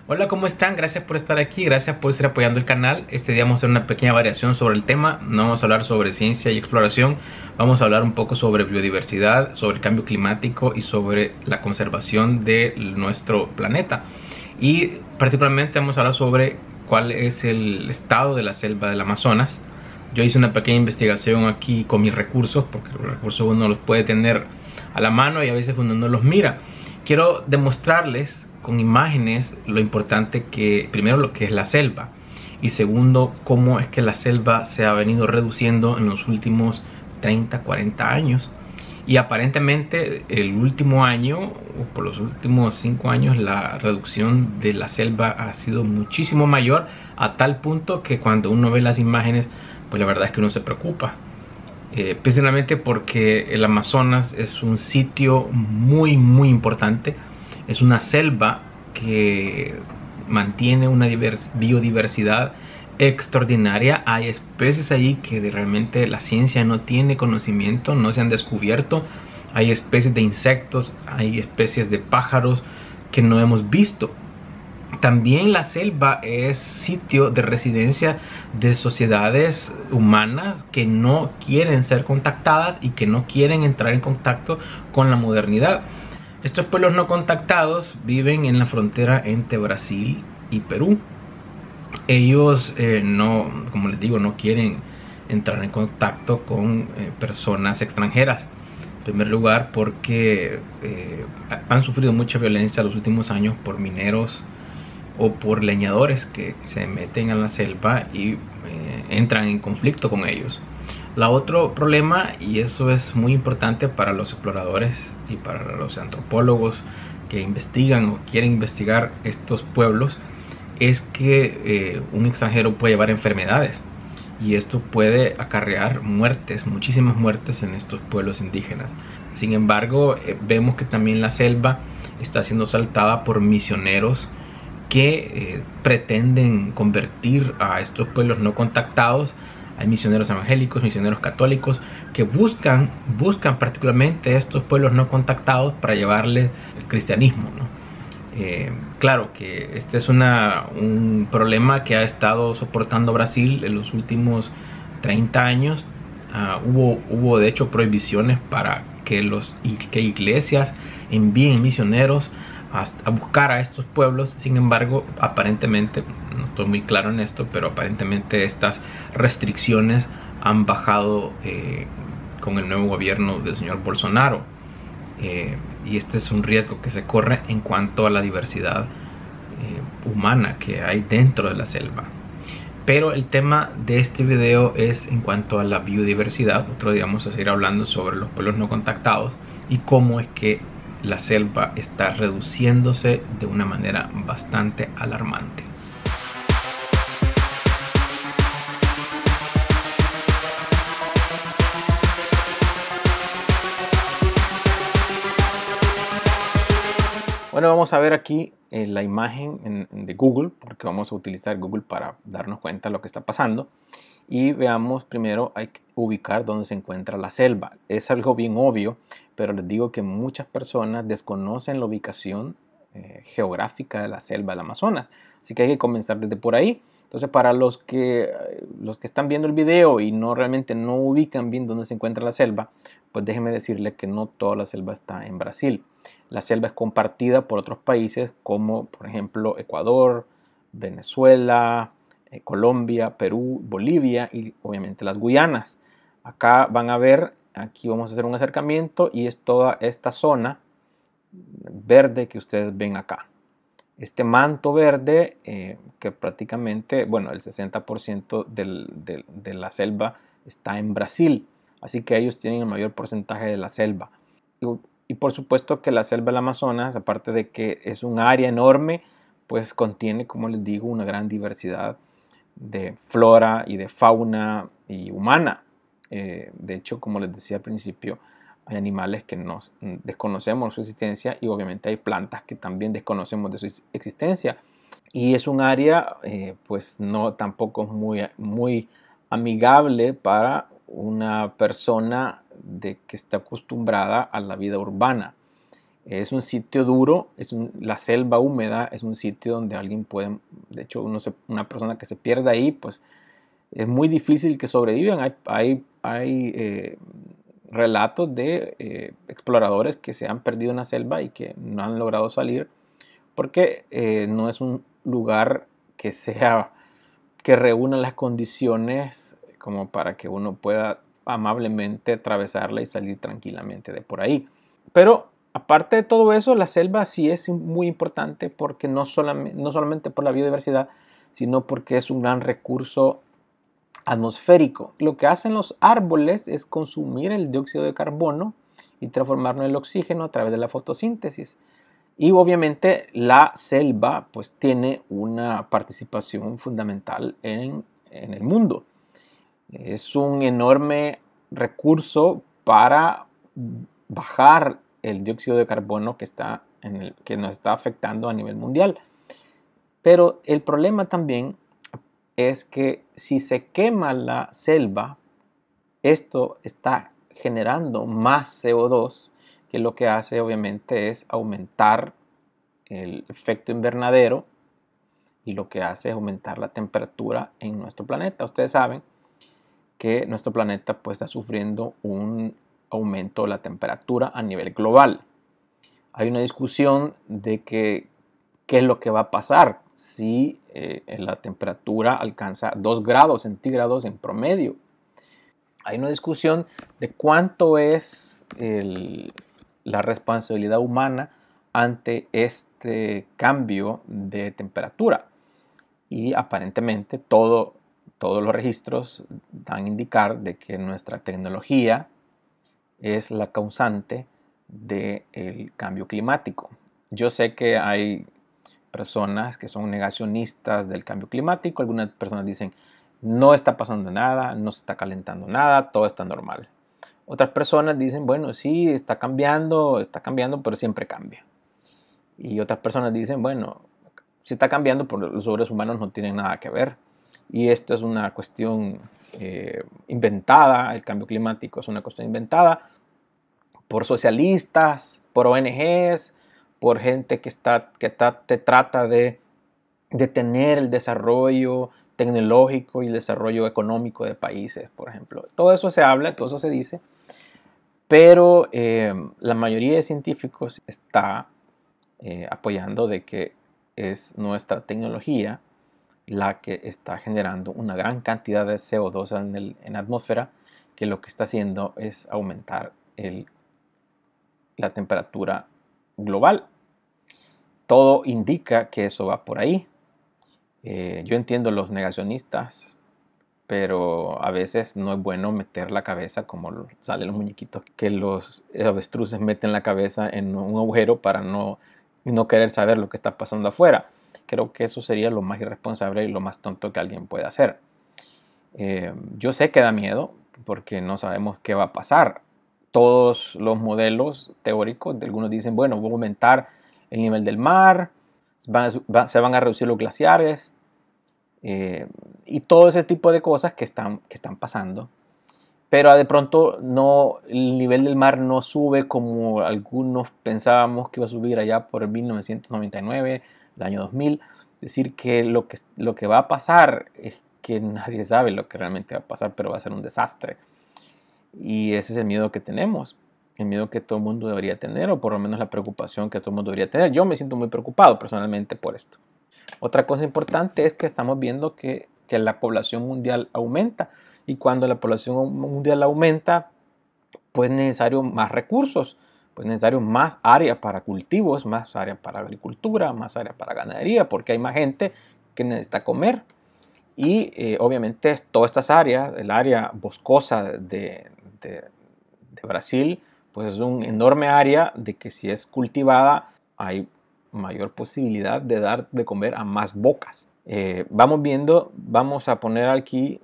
Hola, ¿cómo están? Gracias por estar aquí, gracias por seguir apoyando el canal. Este día vamos a hacer una pequeña variación sobre el tema. No vamos a hablar sobre ciencia y exploración, vamos a hablar un poco sobre biodiversidad, sobre el cambio climático y sobre la conservación de nuestro planeta. Y particularmente vamos a hablar sobre cuál es el estado de la selva del Amazonas. Yo hice una pequeña investigación aquí con mis recursos, porque los recursos uno los puede tener a la mano y a veces uno no los mira. Quiero demostrarles con imágenes lo importante que, primero, lo que es la selva, y segundo, cómo es que la selva se ha venido reduciendo en los últimos 30, 40 años. Y aparentemente el último año, o por los últimos 5 años, la reducción de la selva ha sido muchísimo mayor, a tal punto que cuando uno ve las imágenes, pues la verdad es que uno se preocupa. Principalmente porque el Amazonas es un sitio muy importante, es una selva que mantiene una biodiversidad extraordinaria. Hay especies allí que realmente la ciencia no tiene conocimiento, no se han descubierto. Hay especies de insectos, hay especies de pájaros que no hemos visto. También la selva es sitio de residencia de sociedades humanas que no quieren ser contactadas y que no quieren entrar en contacto con la modernidad. Estos pueblos no contactados viven en la frontera entre Brasil y Perú. Ellos no, como les digo, no quieren entrar en contacto con personas extranjeras. En primer lugar porque han sufrido mucha violencia en los últimos años por mineros o por leñadores que se meten a la selva y entran en conflicto con ellos. La otro problema, y eso es muy importante para los exploradores y para los antropólogos que investigan o quieren investigar estos pueblos, es que un extranjero puede llevar enfermedades y esto puede acarrear muertes, muchísimas muertes en estos pueblos indígenas. Sin embargo, vemos que también la selva está siendo asaltada por misioneros que pretenden convertir a estos pueblos no contactados. Hay misioneros evangélicos, misioneros católicos que buscan particularmente a estos pueblos no contactados para llevarles el cristianismo, ¿no? Claro que este es un problema que ha estado soportando Brasil en los últimos 30 años. Hubo de hecho prohibiciones para que iglesias envíen misioneros a buscar a estos pueblos. Sin embargo, aparentemente, no estoy muy claro en esto, pero aparentemente estas restricciones han bajado con el nuevo gobierno del señor Bolsonaro. Y este es un riesgo que se corre en cuanto a la diversidad humana que hay dentro de la selva. Pero el tema de este video es en cuanto a la biodiversidad. Otro día vamos a seguir hablando sobre los pueblos no contactados y cómo es que la selva está reduciéndose de una manera bastante alarmante. Bueno, vamos a ver aquí la imagen de Google, porque vamos a utilizar Google para darnos cuenta de lo que está pasando. Y veamos primero, hay que ubicar dónde se encuentra la selva. Es algo bien obvio, pero les digo que muchas personas desconocen la ubicación geográfica de la selva del Amazonas. Así que hay que comenzar desde por ahí. Entonces, para los que están viendo el video y realmente no ubican bien dónde se encuentra la selva, pues déjenme decirles que no toda la selva está en Brasil. La selva es compartida por otros países como, por ejemplo, Ecuador, Venezuela, Colombia, Perú, Bolivia y obviamente las Guyanas. Acá van a ver, aquí vamos a hacer un acercamiento y es toda esta zona verde que ustedes ven acá. Este manto verde que prácticamente, bueno, el 60% de la selva está en Brasil, así que ellos tienen el mayor porcentaje de la selva. Y por supuesto que la selva del Amazonas, aparte de que es un área enorme, pues contiene, como les digo, una gran diversidad de flora y de fauna y humana. De hecho, como les decía al principio, hay animales que desconocemos su existencia y obviamente hay plantas que también desconocemos de su existencia. Y es un área pues no tampoco muy amigable para una persona que está acostumbrada a la vida urbana. Es un sitio duro, la selva húmeda es un sitio donde alguien puede, de hecho, una persona que se pierda ahí, pues es muy difícil que sobrevivan. Hay relatos de exploradores que se han perdido en la selva y que no han logrado salir porque no es un lugar que reúna las condiciones como para que uno pueda amablemente atravesarla y salir tranquilamente de por ahí. Pero aparte de todo eso, la selva sí es muy importante porque no solamente por la biodiversidad, sino porque es un gran recurso atmosférico. Lo que hacen los árboles es consumir el dióxido de carbono y transformarlo en el oxígeno a través de la fotosíntesis. Y obviamente la selva pues tiene una participación fundamental en el mundo. Es un enorme recurso para bajar el dióxido de carbono que nos está afectando a nivel mundial. Pero el problema también es que si se quema la selva, esto está generando más CO2, que lo que hace obviamente es aumentar el efecto invernadero y lo que hace es aumentar la temperatura en nuestro planeta. Ustedes saben que nuestro planeta pues, está sufriendo un aumento de la temperatura a nivel global. Hay una discusión de qué es lo que va a pasar si la temperatura alcanza 2 grados centígrados en promedio. Hay una discusión de cuánto es la responsabilidad humana ante este cambio de temperatura. Y aparentemente todos los registros dan a indicar de que nuestra tecnología es la causante del cambio climático. Yo sé que hay personas que son negacionistas del cambio climático. Algunas personas dicen no está pasando nada, no se está calentando nada, todo está normal. Otras personas dicen, bueno, sí, está cambiando, pero siempre cambia. Y otras personas dicen, bueno, sí está cambiando, pero los seres humanos no tienen nada que ver. Y esto es una cuestión inventada, el cambio climático es una cuestión inventada por socialistas, por ONGs, por gente que trata de detener el desarrollo tecnológico y el desarrollo económico de países, por ejemplo. Todo eso se habla, todo eso se dice, pero la mayoría de científicos está apoyando de que es nuestra tecnología la que está generando una gran cantidad de CO2 en la atmósfera, que lo que está haciendo es aumentar la temperatura global. Todo indica que eso va por ahí. Yo entiendo los negacionistas, pero a veces no es bueno meter la cabeza como salen los muñequitos, que los avestruces meten la cabeza en un agujero para no querer saber lo que está pasando afuera. Creo que eso sería lo más irresponsable y lo más tonto que alguien puede hacer. Yo sé que da miedo porque no sabemos qué va a pasar. Todos los modelos teóricos, algunos dicen, bueno, va a aumentar el nivel del mar, se van a reducir los glaciares, y todo ese tipo de cosas que están pasando. Pero de pronto el nivel del mar no sube como algunos pensábamos que iba a subir allá por el 1999, el año 2000. Es decir, que lo que va a pasar es que nadie sabe lo que realmente va a pasar, pero va a ser un desastre. Y ese es el miedo que tenemos, el miedo que todo el mundo debería tener, o por lo menos la preocupación que todo el mundo debería tener. Yo me siento muy preocupado personalmente por esto. Otra cosa importante es que estamos viendo que la población mundial aumenta, y cuando la población mundial aumenta, pues es necesario más recursos, pues es necesario más área para cultivos, más área para agricultura, más área para ganadería, porque hay más gente que necesita comer. Y obviamente todas estas áreas, el área boscosa de Brasil, pues es un enorme área de que si es cultivada hay mayor posibilidad de dar de comer a más bocas. Vamos viendo, vamos a poner aquí,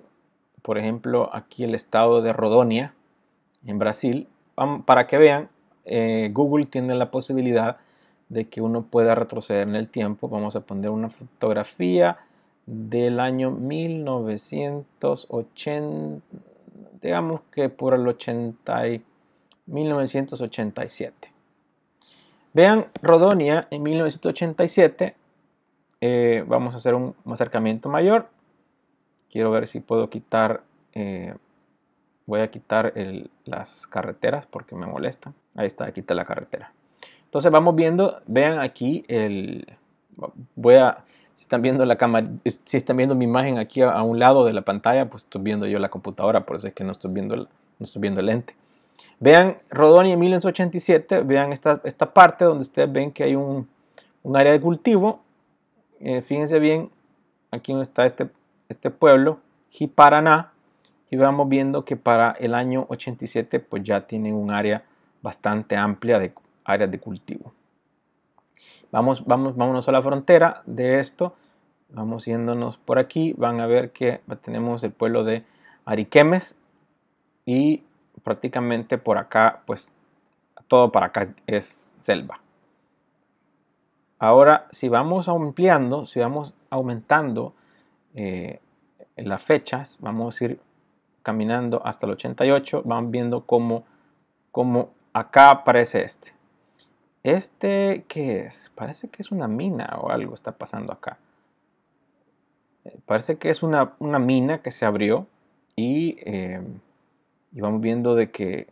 por ejemplo, aquí el estado de Rondônia en Brasil, para que vean, Google tiene la posibilidad de que uno pueda retroceder en el tiempo. Vamos a poner una fotografía del año 1980, digamos que por el 1987. Vean Rodonia en 1987. Vamos a hacer un acercamiento mayor. Quiero ver si puedo quitar, voy a quitar las carreteras porque me molestan. Ahí está, quita la carretera. Entonces vamos viendo, vean aquí si están viendo la cámara, si están viendo mi imagen aquí a un lado de la pantalla, pues estoy viendo yo la computadora, por eso es que no estoy viendo el lente. Vean Rodonia en 1987, vean esta parte donde ustedes ven que hay un área de cultivo. Fíjense bien, aquí donde está este pueblo, Ji-Paraná, y vamos viendo que para el año 87 pues ya tienen un área bastante amplia de áreas de cultivo. Vámonos a la frontera de esto, vamos yéndonos por aquí, van a ver que tenemos el pueblo de Ariquemes y prácticamente por acá, pues todo para acá es selva. Ahora, si vamos ampliando, si vamos aumentando las fechas, vamos a ir caminando hasta el 88, van viendo cómo acá aparece este. ¿Qué es? Parece que es una mina o algo está pasando acá. Parece que es una mina que se abrió y vamos viendo de que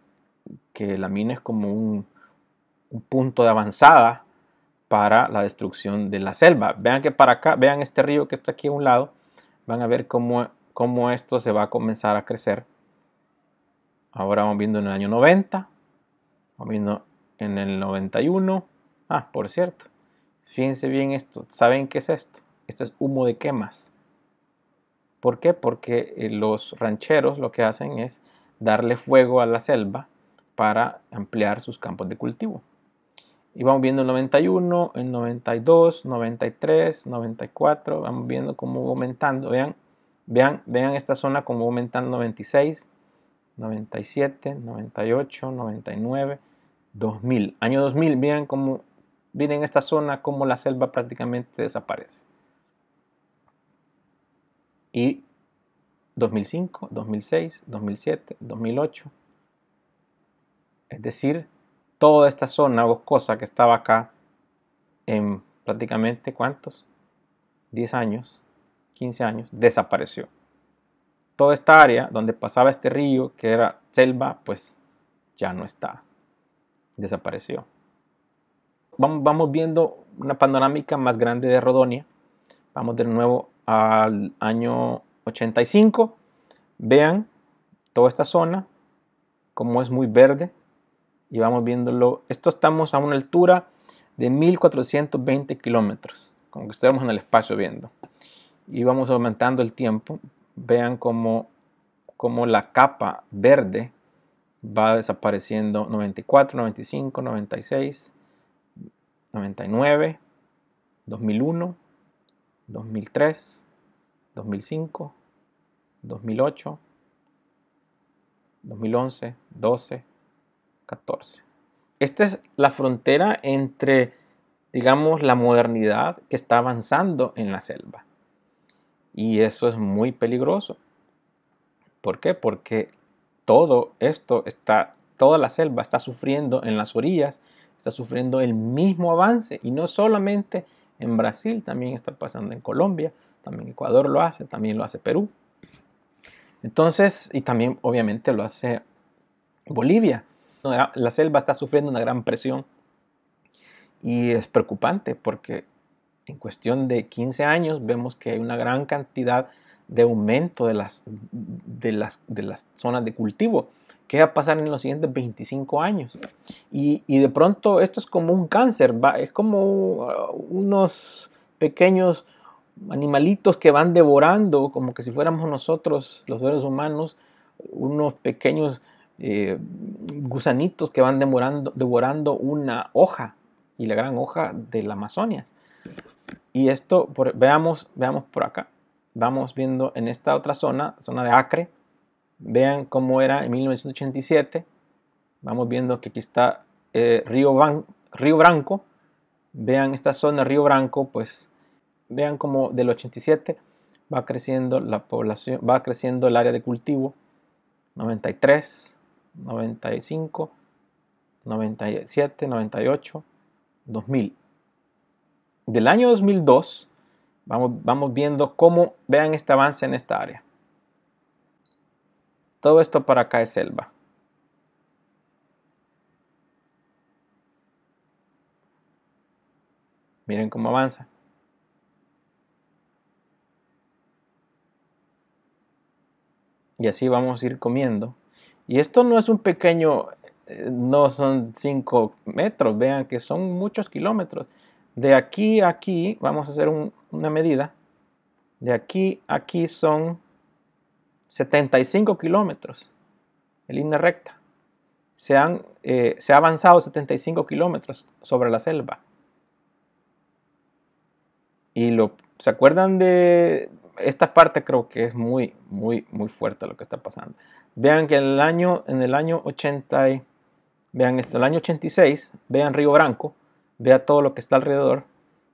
la mina es como un punto de avanzada para la destrucción de la selva. Vean que para acá, vean este río que está aquí a un lado, van a ver cómo esto se va a comenzar a crecer. Ahora vamos viendo en el año 90, vamos viendo en el 91. Por cierto, fíjense bien esto. ¿Saben qué es esto? Esto es humo de quemas. ¿Por qué? Porque los rancheros lo que hacen es darle fuego a la selva para ampliar sus campos de cultivo. Y vamos viendo el 91, el 92, 93, 94. Vamos viendo cómo va aumentando. Vean esta zona cómo va aumentando. 96, 97, 98, 99, 2000. Año 2000, vean cómo viene en esta zona cómo la selva prácticamente desaparece. Y 2005, 2006, 2007, 2008. Es decir, toda esta zona boscosa que estaba acá en prácticamente, ¿cuántos? 10 años, 15 años, desapareció. Toda esta área donde pasaba este río, que era selva, pues ya no está. Desapareció. Vamos viendo una panorámica más grande de Rodonia. Vamos de nuevo al año 85. Vean toda esta zona, como es muy verde. Y vamos viéndolo. Esto estamos a una altura de 1420 kilómetros, como que estuviéramos en el espacio viendo. Y vamos aumentando el tiempo. Vean cómo la capa verde va desapareciendo. 94, 95, 96, 99, 2001, 2003, 2005, 2008, 2011, 12, 14. Esta es la frontera entre, digamos, la modernidad que está avanzando en la selva. Y eso es muy peligroso. ¿Por qué? Porque todo esto toda la selva está sufriendo en las orillas, está sufriendo el mismo avance. Y no solamente en Brasil, también está pasando en Colombia, también Ecuador lo hace, también lo hace Perú. Entonces, y también obviamente lo hace Bolivia. La selva está sufriendo una gran presión y es preocupante porque en cuestión de 15 años vemos que hay una gran cantidad de aumento de las zonas de cultivo. ¿Qué va a pasar en los siguientes 25 años? Y de pronto esto es como un cáncer, es como unos pequeños animalitos que van devorando, como que si fuéramos nosotros, los seres humanos, unos pequeños gusanitos que van devorando una hoja, y la gran hoja de la Amazonia. Y esto, veamos por acá. Vamos viendo en esta otra zona de Acre. Vean cómo era en 1987. Vamos viendo que aquí está Río Branco. Vean esta zona Río Branco, pues vean cómo del 87 va creciendo la población, va creciendo el área de cultivo. 93, 95, 97, 98, 2000. Del año 2002, vamos viendo cómo, vean este avance en esta área. Todo esto para acá es selva. Miren cómo avanza. Y así vamos a ir comiendo. Y esto no es un pequeño, no son 5 metros, vean que son muchos kilómetros. De aquí a aquí, vamos a hacer una medida. De aquí a aquí son 75 kilómetros en línea recta. Se ha avanzado 75 kilómetros sobre la selva. Y ¿se acuerdan de esta parte? Creo que es muy fuerte lo que está pasando. Vean que en el año 80, vean esto, el año 86, vean Río Branco, vean todo lo que está alrededor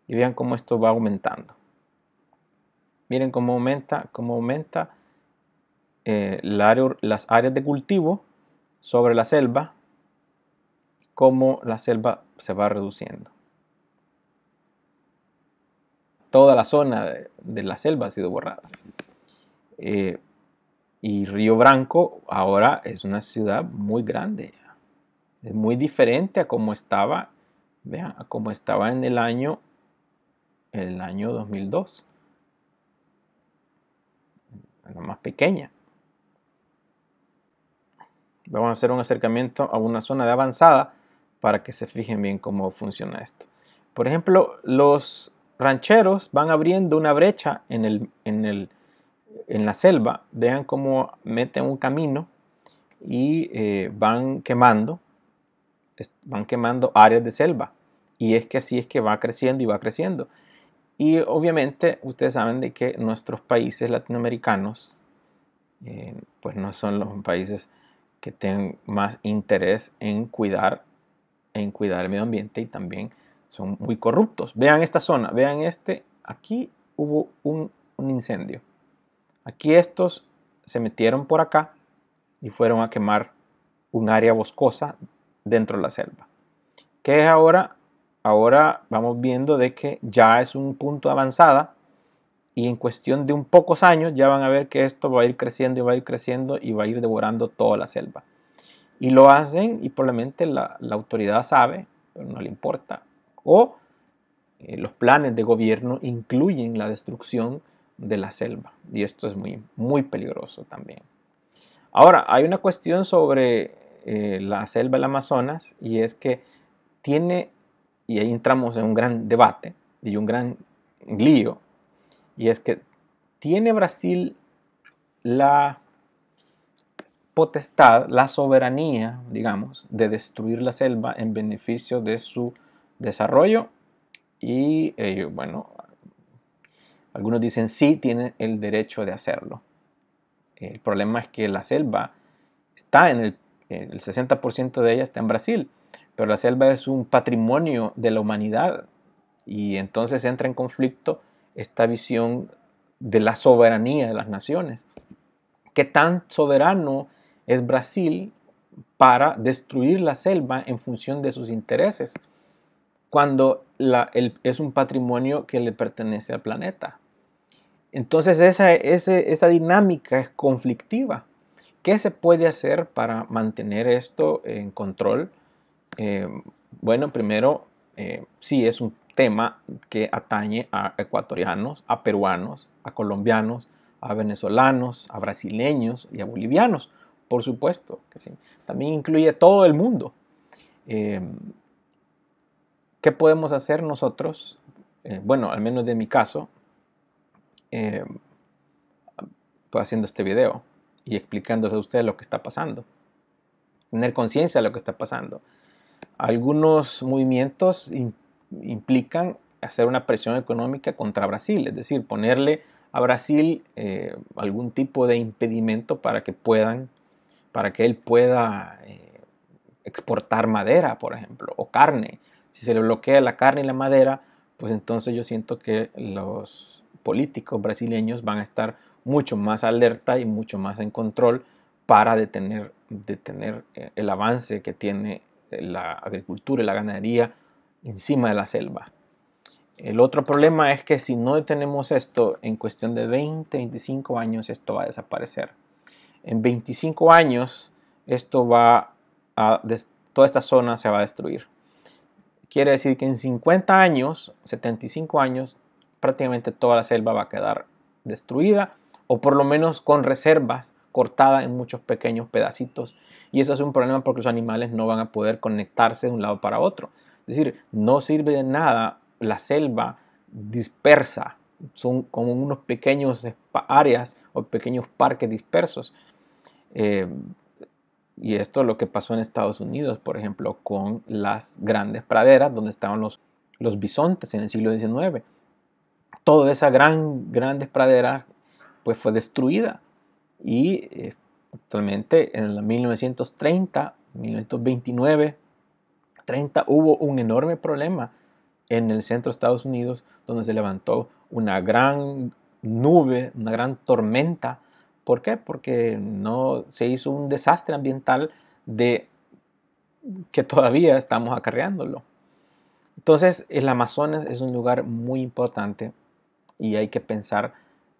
y vean cómo esto va aumentando. Miren cómo aumenta las áreas de cultivo sobre la selva, cómo la selva se va reduciendo. Toda la zona de la selva ha sido borrada. Y Río Branco ahora es una ciudad muy grande. Es muy diferente a como estaba, vean, a como estaba en el año 2002. Era más pequeña. Vamos a hacer un acercamiento a una zona de avanzada para que se fijen bien cómo funciona esto. Por ejemplo, los rancheros van abriendo una brecha en la selva. Vean cómo meten un camino y van quemando áreas de selva. Y es que así es que va creciendo y va creciendo. Y obviamente ustedes saben de que nuestros países latinoamericanos pues no son los países que tengan más interés en cuidar el medio ambiente, y también son muy corruptos. Vean esta zona, vean aquí hubo un incendio. Aquí estos se metieron por acá y fueron a quemar un área boscosa dentro de la selva. ¿Qué es ahora? Ahora vamos viendo de que ya es un punto de avanzada y en cuestión de un pocos años ya van a ver que esto va a ir creciendo y va a ir creciendo y va a ir devorando toda la selva. Y lo hacen y probablemente la autoridad sabe, pero no le importa. O los planes de gobierno incluyen la destrucción de la selva. Y esto es muy peligroso también. Ahora, hay una cuestión sobre la selva del Amazonas, y es que y ahí entramos en un gran debate y un gran lío, y es que tiene Brasil la potestad, la soberanía, digamos, de destruir la selva en beneficio de su desarrollo. Y bueno, algunos dicen sí, tienen el derecho de hacerlo. El problema es que la selva está el 60% de ella está en Brasil, pero la selva es un patrimonio de la humanidad, y entonces entra en conflicto esta visión de la soberanía de las naciones. ¿Qué tan soberano es Brasil para destruir la selva en función de sus intereses, cuando es un patrimonio que le pertenece al planeta? Entonces esa dinámica es conflictiva. ¿Qué se puede hacer para mantener esto en control? Bueno, primero, sí es un tema que atañe a ecuatorianos, a peruanos, a colombianos, a venezolanos, a brasileños y a bolivianos, por supuesto que sí. También incluye a todo el mundo. ¿Qué podemos hacer nosotros? Bueno, al menos de mi caso, pues haciendo este video y explicándose a ustedes lo que está pasando. Tener conciencia de lo que está pasando. Algunos movimientos implican hacer una presión económica contra Brasil, es decir, ponerle a Brasil algún tipo de impedimento para que él pueda exportar madera, por ejemplo, o carne. Si se le bloquea la carne y la madera, pues entonces yo siento que los políticos brasileños van a estar mucho más alerta y mucho más en control para detener el avance que tiene la agricultura y la ganadería encima de la selva. El otro problema es que si no detenemos esto, en cuestión de 20, 25 años, esto va a desaparecer. En 25 años, toda esta zona se va a destruir. Quiere decir que en 50 años, 75 años, prácticamente toda la selva va a quedar destruida, o por lo menos con reservas, cortada en muchos pequeños pedacitos. Y eso es un problema porque los animales no van a poder conectarse de un lado para otro. Es decir, no sirve de nada la selva dispersa. Son como unos pequeños áreas o pequeños parques dispersos. Y esto es lo que pasó en Estados Unidos, por ejemplo, con las grandes praderas donde estaban los bisontes en el siglo XIX. Toda esa grandes praderas pues fue destruida. Y actualmente en el 1930, 1929, 30 hubo un enorme problema en el centro de Estados Unidos donde se levantó una gran nube, una gran tormenta. ¿Por qué? Porque no se hizo un desastre ambiental que todavía estamos acarreándolo. Entonces, el Amazonas es un lugar muy importante y hay que pensar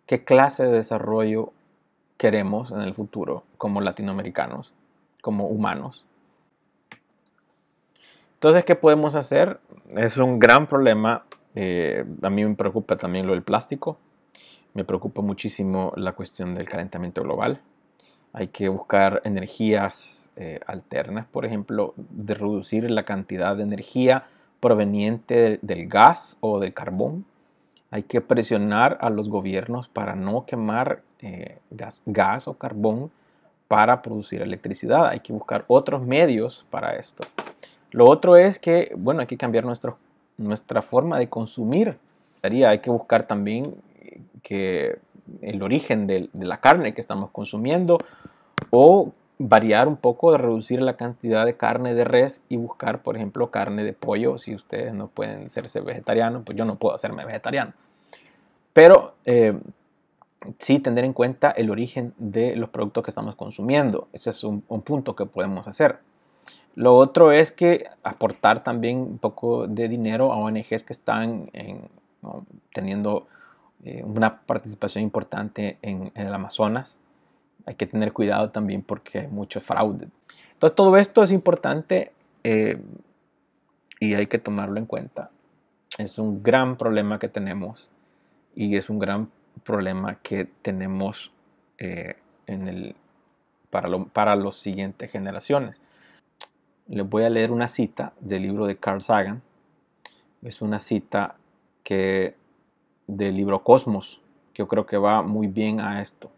qué clase de desarrollo queremos en el futuro como latinoamericanos, como humanos. Entonces, ¿qué podemos hacer? Es un gran problema. A mí me preocupa también lo del plástico. Me preocupa muchísimo la cuestión del calentamiento global. Hay que buscar energías alternas, por ejemplo, de reducir la cantidad de energía proveniente del gas o del carbón. Hay que presionar a los gobiernos para no quemar gas o carbón para producir electricidad. Hay que buscar otros medios para esto. Lo otro es que, bueno, hay que cambiar nuestra forma de consumir. Hay que buscar también que el origen de la carne que estamos consumiendo, o variar un poco, de reducir la cantidad de carne de res y buscar, por ejemplo, carne de pollo. Si ustedes no pueden hacerse vegetarianos, pues yo no puedo hacerme vegetariano. Pero sí tener en cuenta el origen de los productos que estamos consumiendo. Ese es un punto que podemos hacer. Lo otro es que aportar también un poco de dinero a ONGs que están teniendo una participación importante en el Amazonas. Hay que tener cuidado también porque hay mucho fraude. Entonces todo esto es importante y hay que tomarlo en cuenta. Es un gran problema que tenemos y es un gran problema que tenemos para las siguientes generaciones. Les voy a leer una cita del libro de Carl Sagan. Es una cita del libro Cosmos, que yo creo que va muy bien a esto.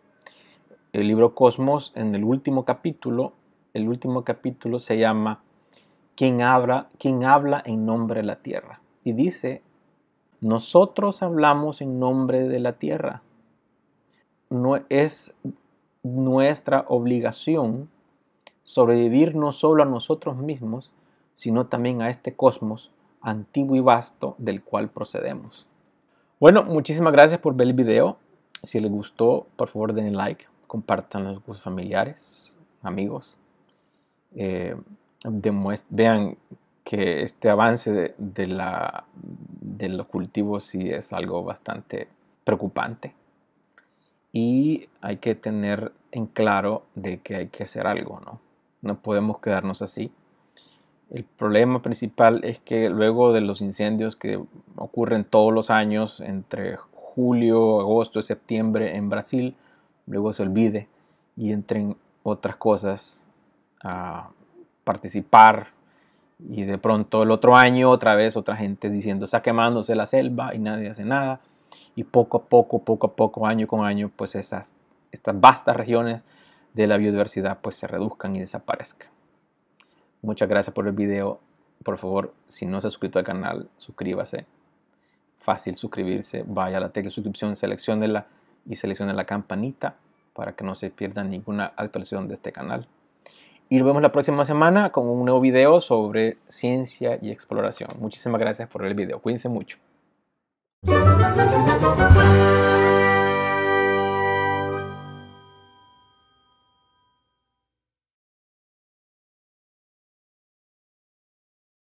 El libro Cosmos, en el último capítulo se llama ¿Quién habla en nombre de la Tierra? Y dice: nosotros hablamos en nombre de la Tierra. No es nuestra obligación sobrevivir no solo a nosotros mismos, sino también a este cosmos antiguo y vasto del cual procedemos. Bueno, muchísimas gracias por ver el video. Si les gustó, por favor denle like, compártanlo con sus familiares, amigos. Vean que este avance de los cultivos sí es algo bastante preocupante. Y hay que tener en claro de que hay que hacer algo, ¿no? No podemos quedarnos así. El problema principal es que luego de los incendios que ocurren todos los años entre julio, agosto y septiembre en Brasil, luego se olvide y entren otras cosas a participar, y de pronto el otro año otra vez otra gente diciendo está quemándose la selva y nadie hace nada, y poco a poco, año con año, pues estas vastas regiones de la biodiversidad pues se reduzcan y desaparezcan. Muchas gracias por el video. Por favor, si no se ha suscrito al canal, suscríbase. Fácil suscribirse. Vaya a la tecla de suscripción, selecciónela y seleccione la campanita para que no se pierda ninguna actualización de este canal. Y nos vemos la próxima semana con un nuevo video sobre ciencia y exploración. Muchísimas gracias por ver el video. Cuídense mucho.